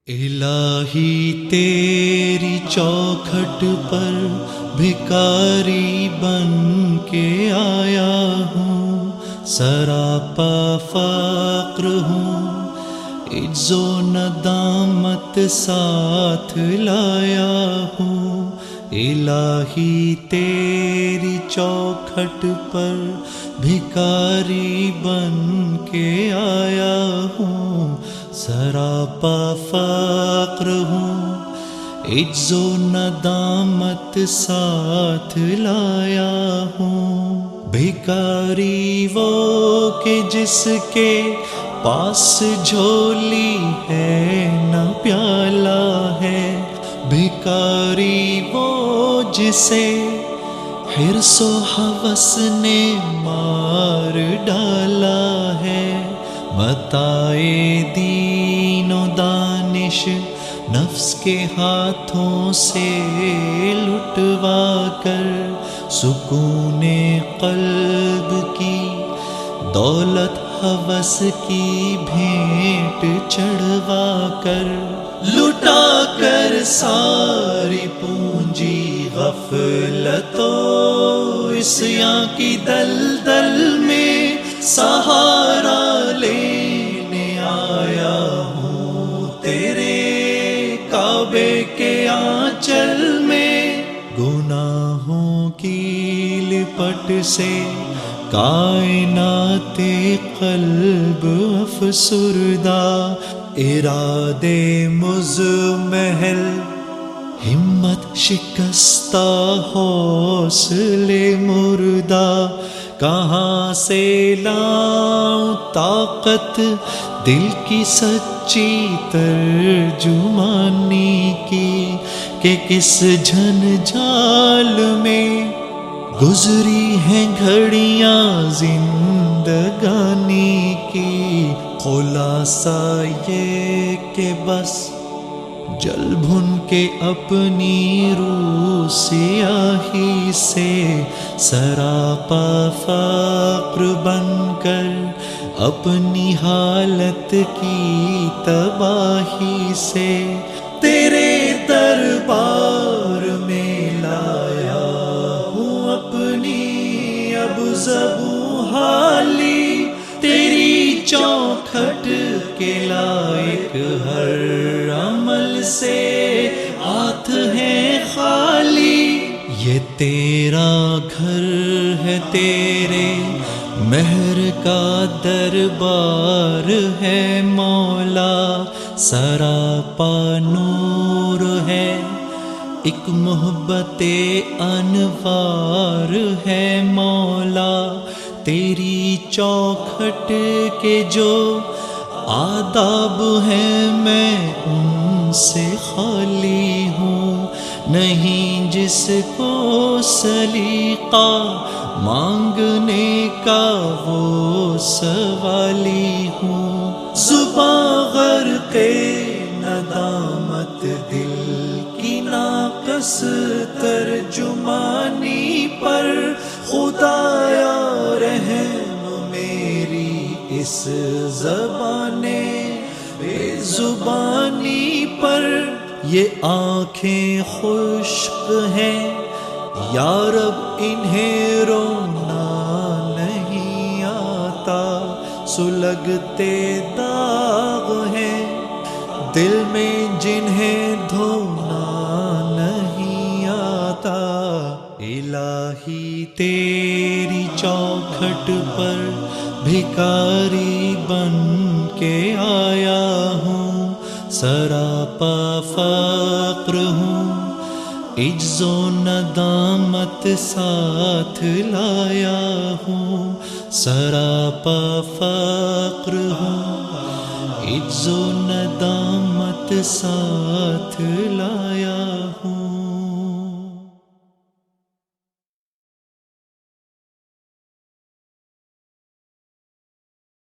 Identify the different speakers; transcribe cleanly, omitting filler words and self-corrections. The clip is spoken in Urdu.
Speaker 1: الہی تیری چوکھٹ پر بھکاری بن کے آیا ہوں، سراپا فقر ہوں، عجز و ندامت ساتھ لایا ہوں۔ الہی تیری چوکھٹ پر بھکاری بن کے آیا ہوں، سراپا فقر ہوں، عجز و ندامت ساتھ لایا ہوں۔ بھکاری وہ کہ جس کے پاس جھولی ہے نہ پیالہ ہے، بھکاری وہ جسے حرص و ہوس نے مار ڈالا ہے۔ متاع دین و دانش نفس کے ہاتھوں سے لٹوا کر، سکون قلب کی دولت ہوس کی بھینٹ چڑھوا کر، لٹا کر ساری پونجی غفلت و عصیاں کی دلدل میں سہارا لینے آیا ہوں تیرے کعبے کے آنچل میں۔ گناہوں کی لپٹ سے کائنات قلب افسردہ، ارادے مزمحل ہمت شکستہ حوصلے مردہ، کہاں سے لاؤں طاقت دل کی سچی ترجمانی کی، کہ کس جھنجھال میں گزری ہیں گھڑیاں زندگانی کی۔ خلاصہ یہ کہ بس جل بھن کے اپنی روح سیاہی سے، سراپا فقر بن کر اپنی حالت کی تباہی سے، تیرے دربار میں لایا ہوں اپنی اب زبوں حالی، تیری چوکھٹ کے لائق ہر عمل سے ہاتھ ہیں خالی۔ یہ تیرا گھر ہے، تیرے مہر کا دربار ہے مولا، سراپا نور ہے، ایک محبت انوار ہے مولا۔ تیری چوکھٹ کے جو آداب ہیں میں ان سے خالی ہوں، نہیں جس کو سلیقہ مانگنے کا وہ سوالی ہوں۔ زباں غرق ندامت دل کی ناقص ترجمانی پر، خدایا رحم میری اس زبان بے زبانی پر۔ یہ آنکھیں خشک ہیں یا رب، انہیں رونا نہیں آتا، سلگتے داغ ہیں دل میں جنہیں دھونا نہیں آتا۔ الہی تیری چوکھٹ پر بھکاری بن کے آیا ہوں، سراپا فقر ہوں، عجز و ندامت ساتھ لایا ہوں، سراپا فقر ہوں، عجز و ندامت ساتھ لایا ہوں۔